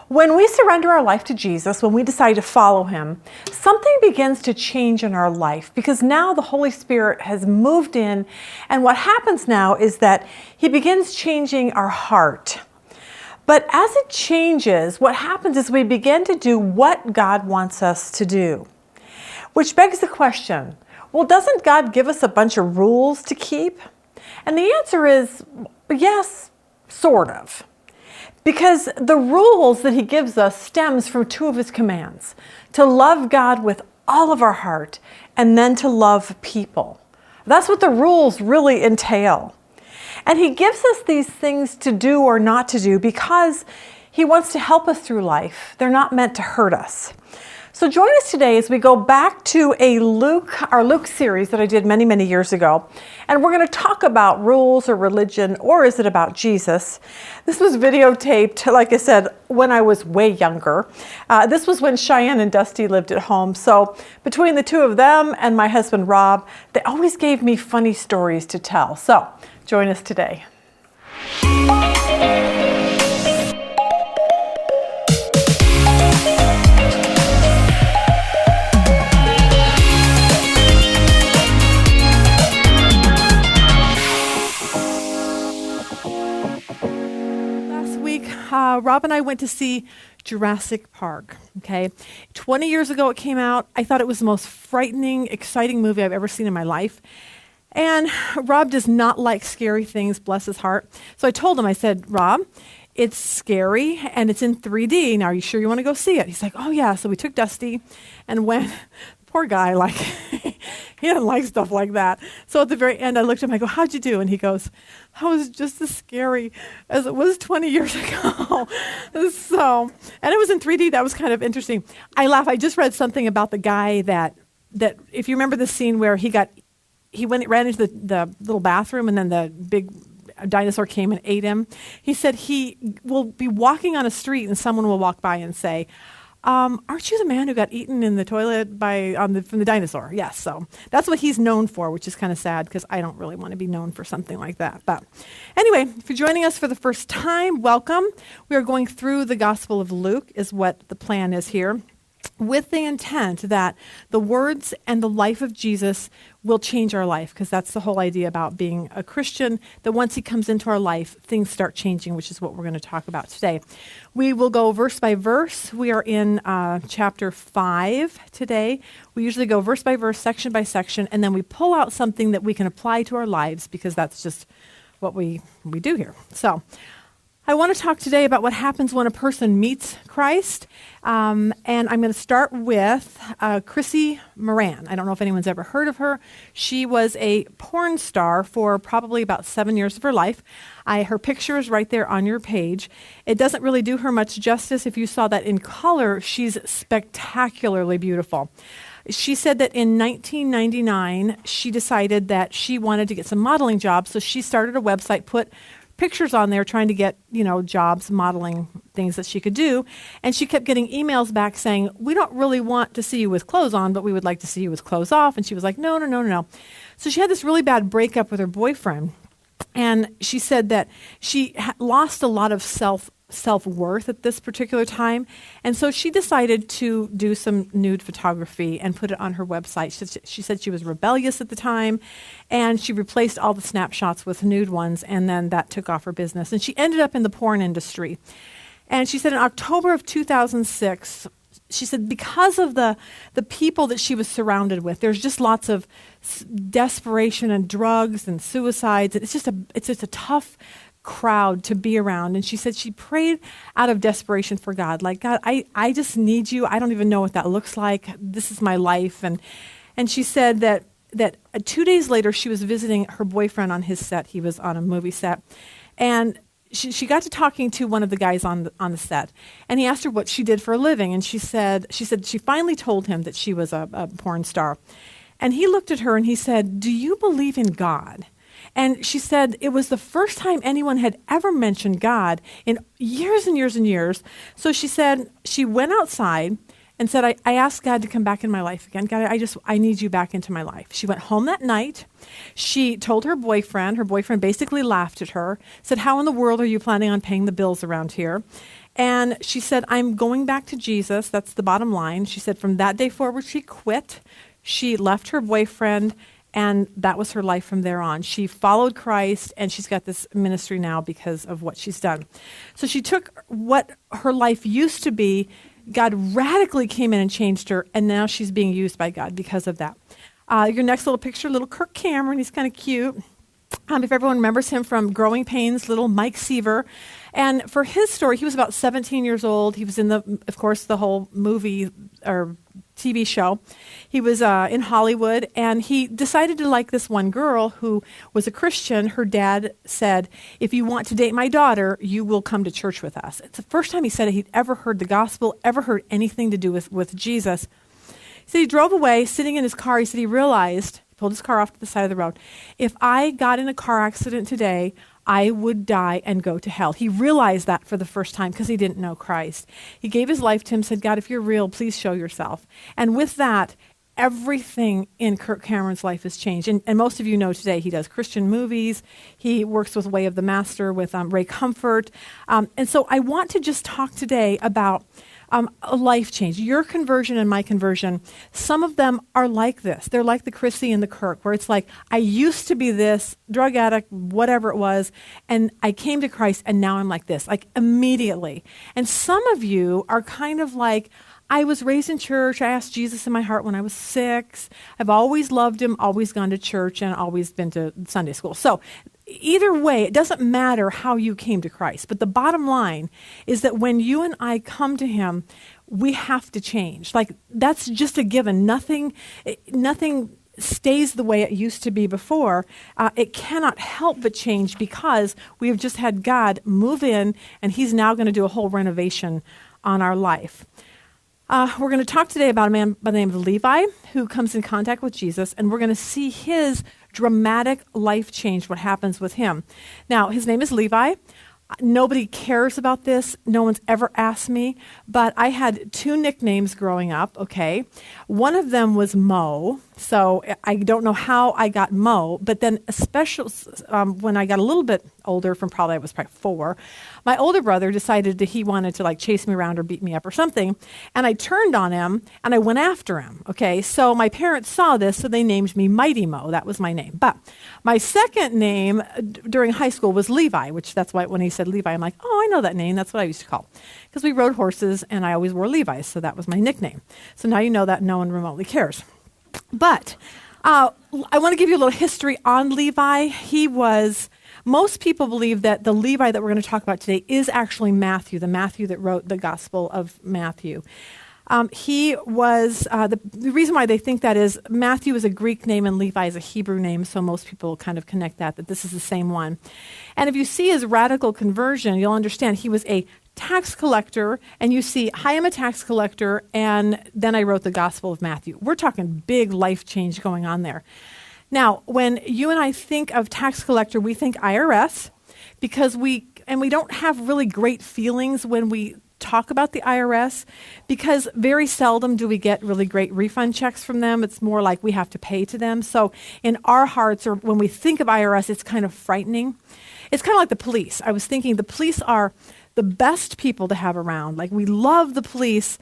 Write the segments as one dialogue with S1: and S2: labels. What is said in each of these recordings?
S1: When we surrender our life to Jesus, when we decide to follow him, something begins to change in our life because now the Holy Spirit has moved in, and what happens now is that he begins changing our heart. But as it changes, what happens is we begin to do what God wants us to do. Which begs the question, well, doesn't God give us a bunch of rules to keep? And the answer is yes, sort of. Because the rules that he gives us stems from two of his commands, to love God with all of our heart and then to love people. That's what the rules really entail. And he gives us these things to do or not to do because he wants to help us through life. They're not meant to hurt us. So join us today as we go back to our Luke series that I did many, many years ago. And we're going to talk about rules or religion, or is it about Jesus? This was videotaped, like I said, when I was way younger. This was when Cheyenne and Dusty lived at home. So between the two of them and my husband, Rob, they always gave me funny stories to tell. So join us today. Rob and I went to see Jurassic Park, okay? 20 years ago it came out. I thought it was the most frightening, exciting movie I've ever seen in my life. And Rob does not like scary things, bless his heart. So I told him, I said, Rob, it's scary and it's in 3D. Now, are you sure you want to go see it? He's like, oh yeah. So we took Dusty and went. Poor guy, like, he doesn't like stuff like that. So at the very end, I looked at him, I go, how'd you do? And he goes, that was just as scary as it was 20 years ago. So, and it was in 3D. That was kind of interesting. I laugh. I just read something about the guy that if you remember the scene where he ran into the little bathroom and then the big dinosaur came and ate him. He said he will be walking on a street and someone will walk by and say, aren't you the man who got eaten in the toilet from the dinosaur? Yes, so that's what he's known for, which is kind of sad because I don't really want to be known for something like that. But anyway, if you're joining us for the first time, welcome. We are going through the Gospel of Luke is what the plan is here, with the intent that the words and the life of Jesus will change our life, because that's the whole idea about being a Christian, that once he comes into our life, things start changing, which is what we're going to talk about today. We will go verse by verse. We are in chapter 5 today. We usually go verse by verse, section by section, and then we pull out something that we can apply to our lives, because that's just what we do here. So I want to talk today about what happens when a person meets Christ, and I'm going to start with Chrissy Moran. I don't know if anyone's ever heard of her. She was a porn star for probably about 7 years of her life. Her picture is right there on your page. It doesn't really do her much justice. If you saw that in color, she's spectacularly beautiful. She said that in 1999, she decided that she wanted to get some modeling jobs, so she started a website, put pictures on there trying to get, jobs, modeling things that she could do. And she kept getting emails back saying, we don't really want to see you with clothes on, but we would like to see you with clothes off. And she was like, no. So she had this really bad breakup with her boyfriend. And she said that she lost a lot of self-worth at this particular time. And so she decided to do some nude photography and put it on her website. She said she was rebellious at the time, and she replaced all the snapshots with nude ones, and then that took off her business. And she ended up in the porn industry. And she said in October of 2006, she said because of the people that she was surrounded with, there's just lots of desperation and drugs and suicides. It's just a tough crowd to be around. And she said she prayed out of desperation for God, like, God, I just need you. I don't even know what that looks like. This is my life. And she said that 2 days later, she was visiting her boyfriend on his set. He was on a movie set. And she got to talking to one of the guys on the set, and he asked her what she did for a living, and she said she finally told him that she was a porn star. And he looked at her and he said, do you believe in God? And she said it was the first time anyone had ever mentioned God in years and years and years. So she said she went outside and said, I asked God to come back in my life again. God, I need you back into my life. She went home that night. She told her boyfriend. Her boyfriend basically laughed at her, said, how in the world are you planning on paying the bills around here? And she said, I'm going back to Jesus. That's the bottom line. She said from that day forward, she quit. She left her boyfriend, and that was her life from there on. She followed Christ, and she's got this ministry now because of what she's done. So she took what her life used to be. God radically came in and changed her, and now she's being used by God because of that. Your next little picture, little Kirk Cameron, he's kind of cute. If everyone remembers him from Growing Pains, little Mike Seaver. And for his story, he was about 17 years old. He was in of course, the whole movie or TV show. He was in Hollywood, and he decided to like this one girl who was a Christian. Her dad said, if you want to date my daughter, you will come to church with us. It's the first time he said he'd ever heard the gospel, ever heard anything to do with Jesus. So he drove away, sitting in his car. He said he realized, pulled his car off to the side of the road, if I got in a car accident today, I would die and go to hell. He realized that for the first time because he didn't know Christ. He gave his life to him, said, God, if you're real, please show yourself. And with that, everything in Kirk Cameron's life has changed. And most of you know today he does Christian movies. He works with Way of the Master with Ray Comfort. And so I want to just talk today about a life change. Your conversion and my conversion, some of them are like this. They're like the Chrissy and the Kirk, where it's like, I used to be this, drug addict, whatever it was, and I came to Christ, and now I'm like this, like immediately. And some of you are kind of like, I was raised in church. I asked Jesus in my heart when I was 6. I've always loved him, always gone to church, and always been to Sunday school. So either way, it doesn't matter how you came to Christ. But the bottom line is that when you and I come to him, we have to change. Like, that's just a given. Nothing stays the way it used to be before. It cannot help but change because we have just had God move in, and he's now going to do a whole renovation on our life. We're going to talk today about a man by the name of Levi who comes in contact with Jesus, and we're going to see his dramatic life change, what happens with him. Now, his name is Levi. Nobody cares about this. No one's ever asked me, but I had 2 nicknames growing up, okay? One of them was Mo, so I don't know how I got Mo, but then especially when I got a little bit older, I was probably 4, my older brother decided that he wanted to like chase me around or beat me up or something, and I turned on him and I went after him, okay? So my parents saw this, so they named me Mighty Mo. That was my name. But my second name during high school was Levi, which that's why when he said Levi, I'm like, oh, I know that name. That's what I used to call. Because we rode horses and I always wore Levi's, so that was my nickname. So now you know that no one remotely cares. But I want to give you a little history on Levi. Most people believe that the Levi that we're going to talk about today is actually Matthew, the Matthew that wrote the Gospel of Matthew. He was, the reason why they think that is Matthew is a Greek name and Levi is a Hebrew name, so most people kind of connect that this is the same one. And if you see his radical conversion, you'll understand he was a tax collector, and you see, hi, I'm a tax collector, and then I wrote the Gospel of Matthew. We're talking big life change going on there. Now, when you and I think of tax collector, we think IRS, because we don't have really great feelings when we talk about the IRS, because very seldom do we get really great refund checks from them. It's more like we have to pay to them. So in our hearts, or when we think of IRS, it's kind of frightening. It's kind of like the police. I was thinking the police are the best people to have around. Like, we love the police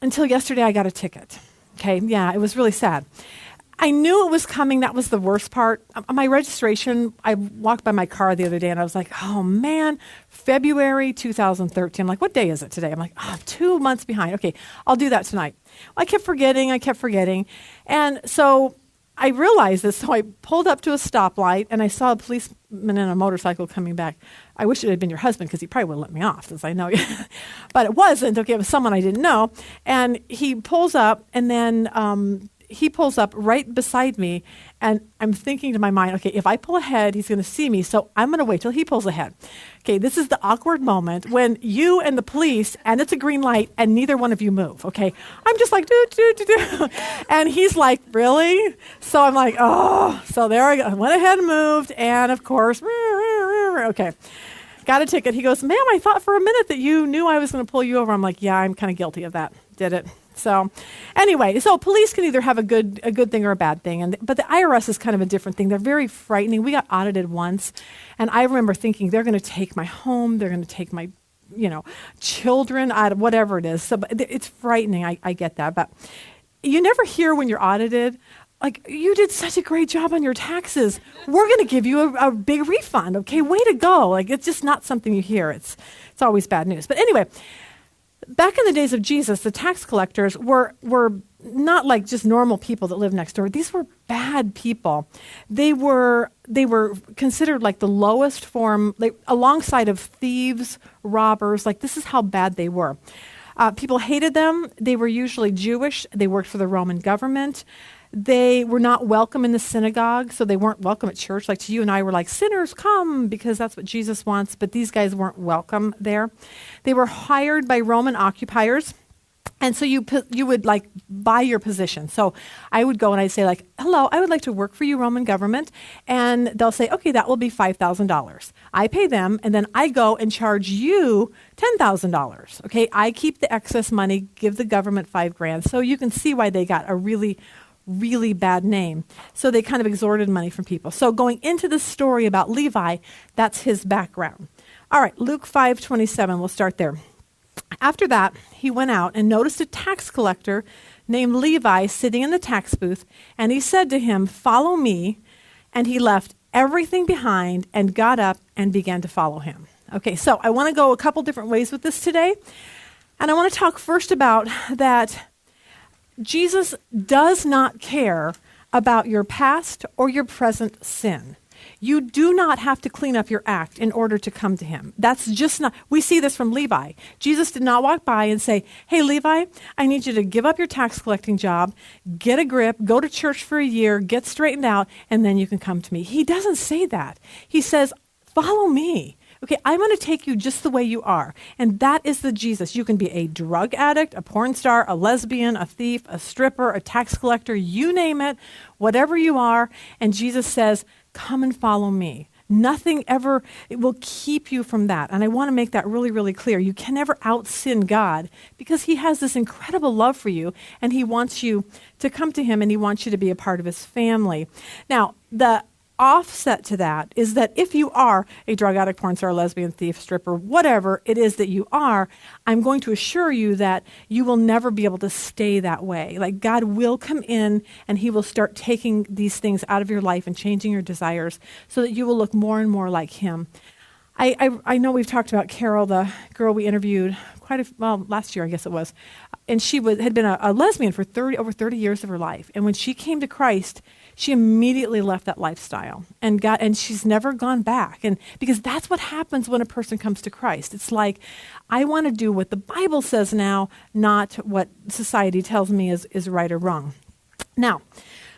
S1: until yesterday I got a ticket. Okay, yeah, it was really sad. I knew it was coming. That was the worst part. My registration, I walked by my car the other day and I was like, oh man, February 2013. I'm like, what day is it today? I'm like, oh, I'm 2 months behind. Okay, I'll do that tonight. I kept forgetting. And so I realized this, so I pulled up to a stoplight and I saw a policeman in a motorcycle coming back. I wish it had been your husband because he probably would have let me off, since I know you. But it wasn't. Okay, it was someone I didn't know. And he pulls up, and then he pulls up right beside me, and I'm thinking to my mind, okay, if I pull ahead, he's going to see me, so I'm going to wait till he pulls ahead. Okay, this is the awkward moment when you and the police, and it's a green light, and neither one of you move, okay? I'm just like, do. And he's like, really? So I'm like, oh. So there I go. I went ahead and moved, and of course, okay. Got a ticket. He goes, ma'am, I thought for a minute that you knew I was going to pull you over. I'm like, yeah, I'm kind of guilty of that. Did it. So anyway, so police can either have a good thing or a bad thing, but the IRS is kind of a different thing. They're very frightening. We got audited once, and I remember thinking they're going to take my home, they're going to take my children, whatever it is. So it's frightening. I get that. But you never hear when you're audited, like, you did such a great job on your taxes. We're going to give you a big refund. Okay, way to go. Like, it's just not something you hear. It's always bad news. But anyway, back in the days of Jesus, the tax collectors were not like just normal people that lived next door. These were bad people. They were considered like the lowest form, like alongside of thieves, robbers. Like, this is how bad they were. People hated them. They were usually Jewish. They worked for the Roman government. They were not welcome in the synagogue, so they weren't welcome at church. Like, to you and I, were like, sinners, come, because that's what Jesus wants. But these guys weren't welcome there. They were hired by Roman occupiers. And so you would like buy your position. So I would go and I'd say, like, hello, I would like to work for you, Roman government. And they'll say, okay, that will be $5,000. I pay them, and then I go and charge you $10,000. Okay, I keep the excess money, give the government $5,000. So you can see why they got a really bad name. So they kind of extorted money from people. So going into the story about Levi, that's his background. All right, Luke 5:27, we'll start there. After that, he went out and noticed a tax collector named Levi sitting in the tax booth, and he said to him, "Follow me." And he left everything behind and got up and began to follow him. Okay, so I want to go a couple different ways with this today. And I want to talk first about that Jesus does not care about your past or your present sin. You do not have to clean up your act in order to come to him. That's just not, we see this from Levi. Jesus did not walk by and say, hey, Levi, I need you to give up your tax collecting job, get a grip, go to church for a year, get straightened out, and then you can come to me. He doesn't say that. He says, follow me. Okay, I'm going to take you just the way you are. And that is the Jesus. You can be a drug addict, a porn star, a lesbian, a thief, a stripper, a tax collector, you name it, whatever you are. And Jesus says, come and follow me. Nothing ever it will keep you from that. And I want to make that really, really clear. You can never out-sin God because he has this incredible love for you, and he wants you to come to him, and he wants you to be a part of his family. Now, the offset to that is that if you are a drug addict, porn star, lesbian, thief, stripper, whatever it is that you are, I'm going to assure you that you will never be able to stay that way. Like, God will come in and he will start taking these things out of your life and changing your desires so that you will look more and more like him. I know we've talked about Carol, the girl we interviewed last year, I guess it was, and she had been a lesbian for over 30 years of her life. And when she came to Christ, she immediately left that lifestyle and she's never gone back. And because that's what happens when a person comes to Christ. It's like, I want to do what the Bible says now, not what society tells me is right or wrong. Now,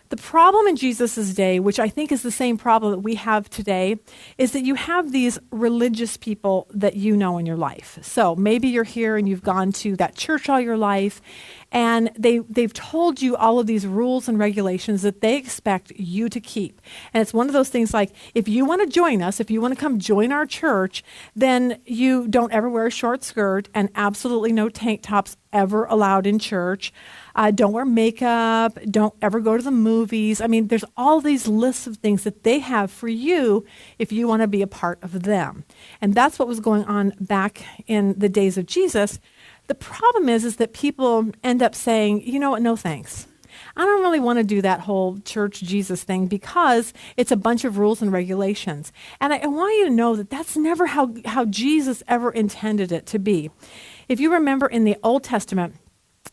S1: the problem in Jesus' day, which I think is the same problem that we have today, is that you have these religious people that you know in your life. So maybe you're here and you've gone to that church all your life, and they've told you all of these rules and regulations that they expect you to keep. And it's one of those things like, if you want to join us, if you want to come join our church, then you don't ever wear a short skirt and absolutely no tank tops ever allowed in church. Don't wear makeup. Don't ever go to the movies. I mean, there's all these lists of things that they have for you if you want to be a part of them. And that's what was going on back in the days of Jesus. The problem is that people end up saying, you know what, no thanks. I don't really want to do that whole church Jesus thing because it's a bunch of rules and regulations. And I want you to know that that's never how Jesus ever intended it to be. If you remember in the Old Testament,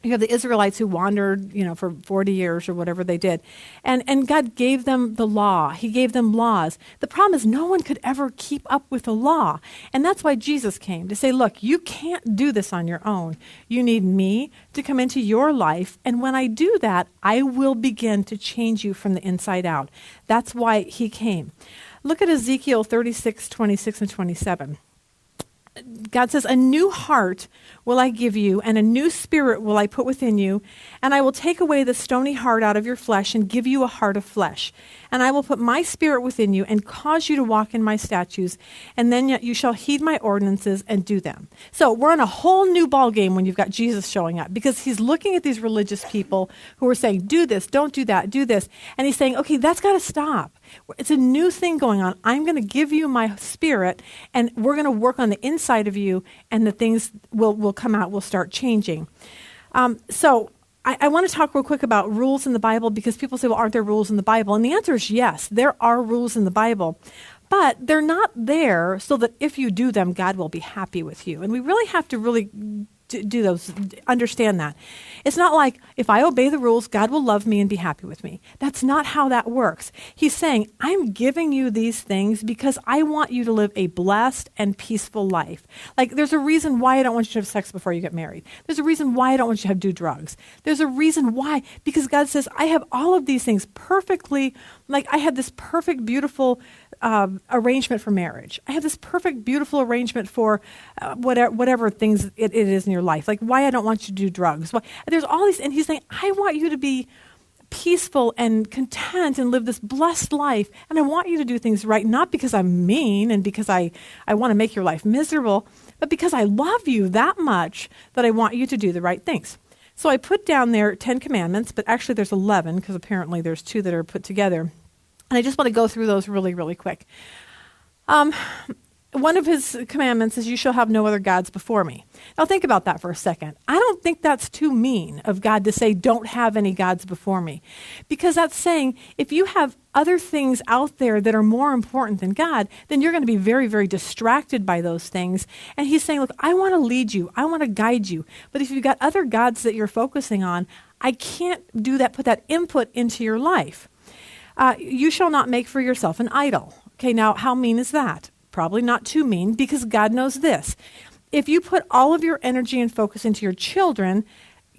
S1: you have the Israelites who wandered, for 40 years or whatever they did. And God gave them the law. He gave them laws. The problem is no one could ever keep up with the law. And that's why Jesus came to say, look, you can't do this on your own. You need me to come into your life. And when I do that, I will begin to change you from the inside out. That's why he came. Look at Ezekiel 36, 26, and 27. God says, a new heart will I give you, and a new spirit will I put within you, and I will take away the stony heart out of your flesh and give you a heart of flesh. And I will put my spirit within you and cause you to walk in my statutes, and then you shall heed my ordinances and do them. So we're on a whole new ball game when you've got Jesus showing up, because he's looking at these religious people who are saying, do this, don't do that, do this. And he's saying, okay, that's got to stop. It's a new thing going on. I'm going to give you my spirit, and we're going to work on the inside of you, and the things will come out, will start changing. So I want to talk real quick about rules in the Bible, because people say, well, aren't there rules in the Bible? And the answer is yes, there are rules in the Bible. But they're not there so that if you do them, God will be happy with you. And we really have to really do those, understand that. It's not like, if I obey the rules, God will love me and be happy with me. That's not how that works. He's saying, I'm giving you these things because I want you to live a blessed and peaceful life. Like, there's a reason why I don't want you to have sex before you get married. There's a reason why I don't want you to do drugs. There's a reason why, because God says, I have all of these things perfectly, like I have this perfect, beautiful arrangement for marriage. I have this perfect, beautiful arrangement for whatever things it is in your life. Like why I don't want you to do drugs. Why, there's all these, and he's saying, I want you to be peaceful and content and live this blessed life. And I want you to do things right, not because I'm mean and because I want to make your life miserable, but because I love you that much that I want you to do the right things. So I put down there 10 commandments, but actually there's 11 because apparently there's 2 that are put together. And I just want to go through those really, really quick. One of his commandments is, you shall have no other gods before me. Now think about that for a second. I don't think that's too mean of God to say, don't have any gods before me. Because that's saying, if you have other things out there that are more important than God, then you're going to be very, very distracted by those things. And he's saying, look, I want to lead you. I want to guide you. But if you've got other gods that you're focusing on, I can't do that, put that input into your life. You shall not make for yourself an idol. Okay, now how mean is that? Probably not too mean, because God knows this. If you put all of your energy and focus into your children,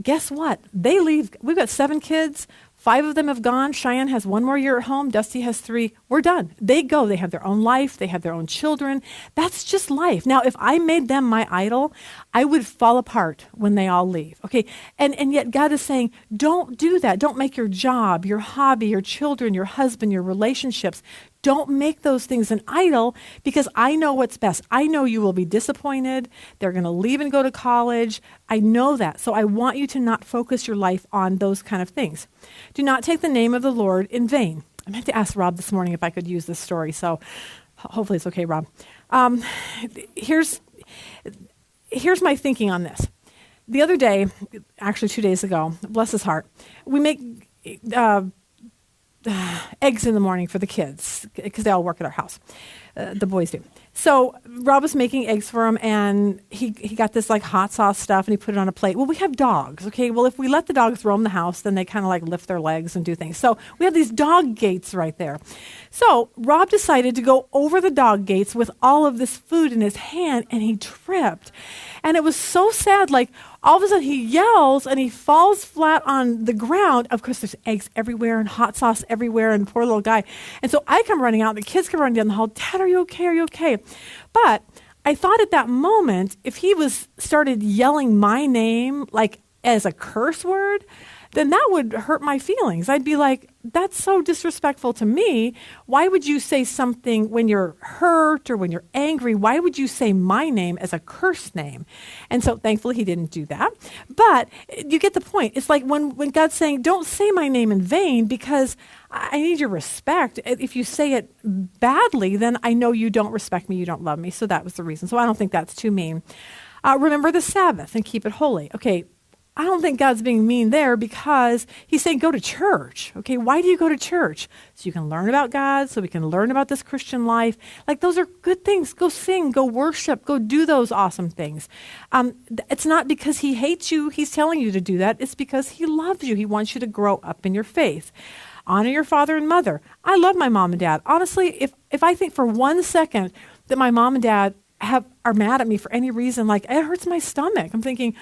S1: guess what? They leave. We've got 7 kids. 5 of them have gone. Cheyenne has 1 more year at home. Dusty has 3. We're done. They go. They have their own life. They have their own children. That's just life. Now, if I made them my idol, I would fall apart when they all leave. Okay, and yet God is saying, don't do that. Don't make your job, your hobby, your children, your husband, your relationships. Don't make those things an idol, because I know what's best. I know you will be disappointed. They're going to leave and go to college. I know that. So I want you to not focus your life on those kind of things. Do not take the name of the Lord in vain. I meant to ask Rob this morning if I could use this story, so hopefully it's okay, Rob. Here's my thinking on this. The other day, actually 2 days ago, bless his heart, we make eggs in the morning for the kids, because they all work at our house. The boys do. So Rob was making eggs for him, and he got this like hot sauce stuff, and he put it on a plate. Well, we have dogs, okay? Well, if we let the dogs roam the house, then they kind of like lift their legs and do things. So we have these dog gates right there. So Rob decided to go over the dog gates with all of this food in his hand, and he tripped. And it was so sad, like all of a sudden he yells and he falls flat on the ground. Of course, there's eggs everywhere and hot sauce everywhere, and poor little guy. And so I come running out, the kids come running down the hall, Dad, are you okay? Are you okay? But I thought at that moment, if he started yelling my name like as a curse word, then that would hurt my feelings. I'd be like, that's so disrespectful to me. Why would you say something when you're hurt or when you're angry? Why would you say my name as a curse name? And so thankfully he didn't do that. But you get the point. It's like when God's saying, don't say my name in vain, because I need your respect. If you say it badly, then I know you don't respect me, you don't love me. So that was the reason. So I don't think that's too mean. Remember the Sabbath and keep it holy. Okay. I don't think God's being mean there, because he's saying go to church. Okay, why do you go to church? So you can learn about God, so we can learn about this Christian life. Like, those are good things. Go sing, go worship, go do those awesome things. It's not because he hates you, he's telling you to do that. It's because he loves you. He wants you to grow up in your faith. Honor your father and mother. I love my mom and dad. Honestly, if I think for 1 second that my mom and dad are mad at me for any reason, like, it hurts my stomach. I'm thinking,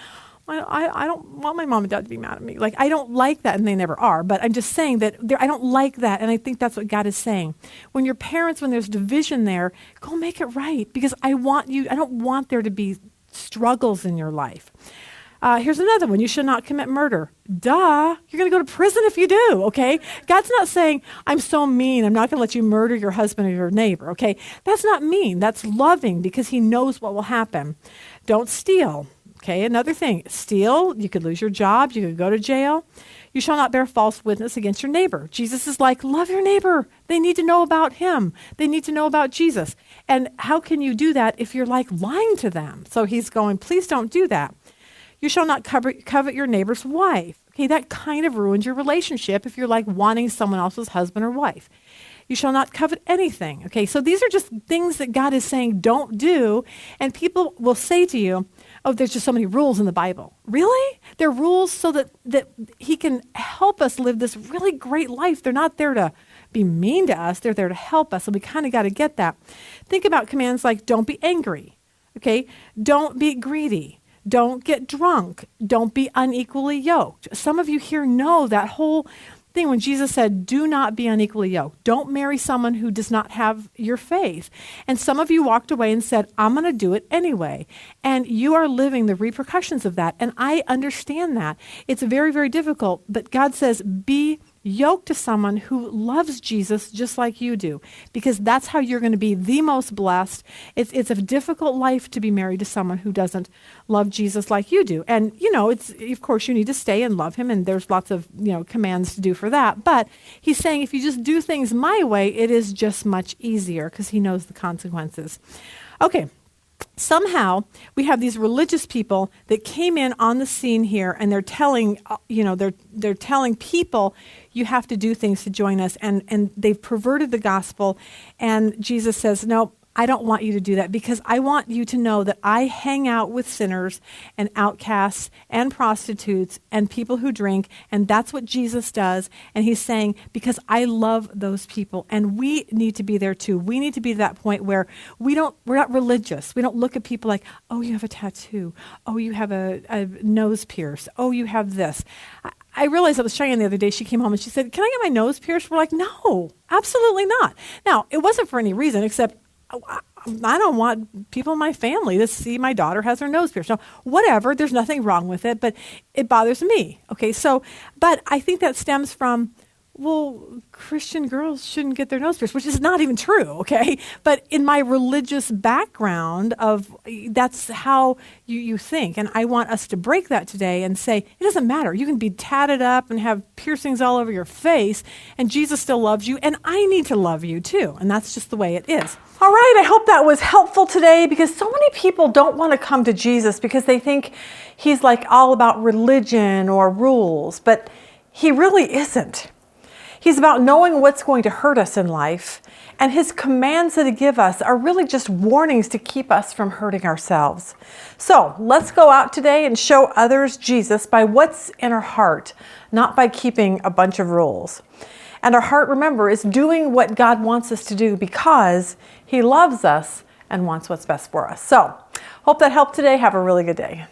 S1: I don't want my mom and dad to be mad at me. Like, I don't like that, and they never are. But I'm just saying that I don't like that, and I think that's what God is saying. When your parents, when there's division there, go make it right, because I don't want there to be struggles in your life. Here's another one. You should not commit murder. Duh. You're going to go to prison if you do, okay? God's not saying, I'm so mean, I'm not going to let you murder your husband or your neighbor, okay? That's not mean. That's loving because he knows what will happen. Don't steal, okay? Another thing. Steal, you could lose your job, you could go to jail. You shall not bear false witness against your neighbor. Jesus is like, love your neighbor. They need to know about him. They need to know about Jesus. And how can you do that if you're like lying to them? So he's going, please don't do that. You shall not covet your neighbor's wife. Okay, that kind of ruins your relationship if you're like wanting someone else's husband or wife. You shall not covet anything. Okay, so these are just things that God is saying don't do. And people will say to you, oh, there's just so many rules in the Bible. Really? They're rules so that he can help us live this really great life. They're not there to be mean to us. They're there to help us. So we kind of got to get that. Think about commands like don't be angry. Okay, don't be greedy. Don't get drunk. Don't be unequally yoked. Some of you here know that whole thing when Jesus said, do not be unequally yoked. Don't marry someone who does not have your faith. And some of you walked away and said, I'm going to do it anyway. And you are living the repercussions of that. And I understand that. It's very, very difficult. But God says, be yoked to someone who loves Jesus just like you do, because that's how you're going to be the most blessed. It's a difficult life to be married to someone who doesn't love Jesus like you do. And, it's, of course, you need to stay and love him, and there's lots of, commands to do for that. But he's saying if you just do things my way, it is just much easier because he knows the consequences. Okay. Somehow we have these religious people that came in on the scene here, and they're telling, they're telling people you have to do things to join us, and they've perverted the gospel. And Jesus says, no, I don't want you to do that, because I want you to know that I hang out with sinners and outcasts and prostitutes and people who drink, and that's what Jesus does. And he's saying, because I love those people, and we need to be there too. We need to be to that point where we're not religious. We don't look at people like, oh, you have a tattoo. Oh, you have a nose pierce. Oh, you have this. I realized I was Cheyenne the other day. She came home and she said, can I get my nose pierced? We're like, no, absolutely not. Now, it wasn't for any reason except I don't want people in my family to see my daughter has her nose pierced. So whatever, there's nothing wrong with it, but it bothers me. Okay, so, but I think that stems from, well, Christian girls shouldn't get their nose pierced, which is not even true, okay? But in my religious background that's how you think. And I want us to break that today and say, it doesn't matter. You can be tatted up and have piercings all over your face, and Jesus still loves you, and I need to love you too. And that's just the way it is. All right, I hope that was helpful today, because so many people don't want to come to Jesus because they think he's like all about religion or rules, but he really isn't. He's about knowing what's going to hurt us in life, and his commands that he gives us are really just warnings to keep us from hurting ourselves. So let's go out today and show others Jesus by what's in our heart, not by keeping a bunch of rules. And our heart, remember, is doing what God wants us to do because he loves us and wants what's best for us. So hope that helped today. Have a really good day.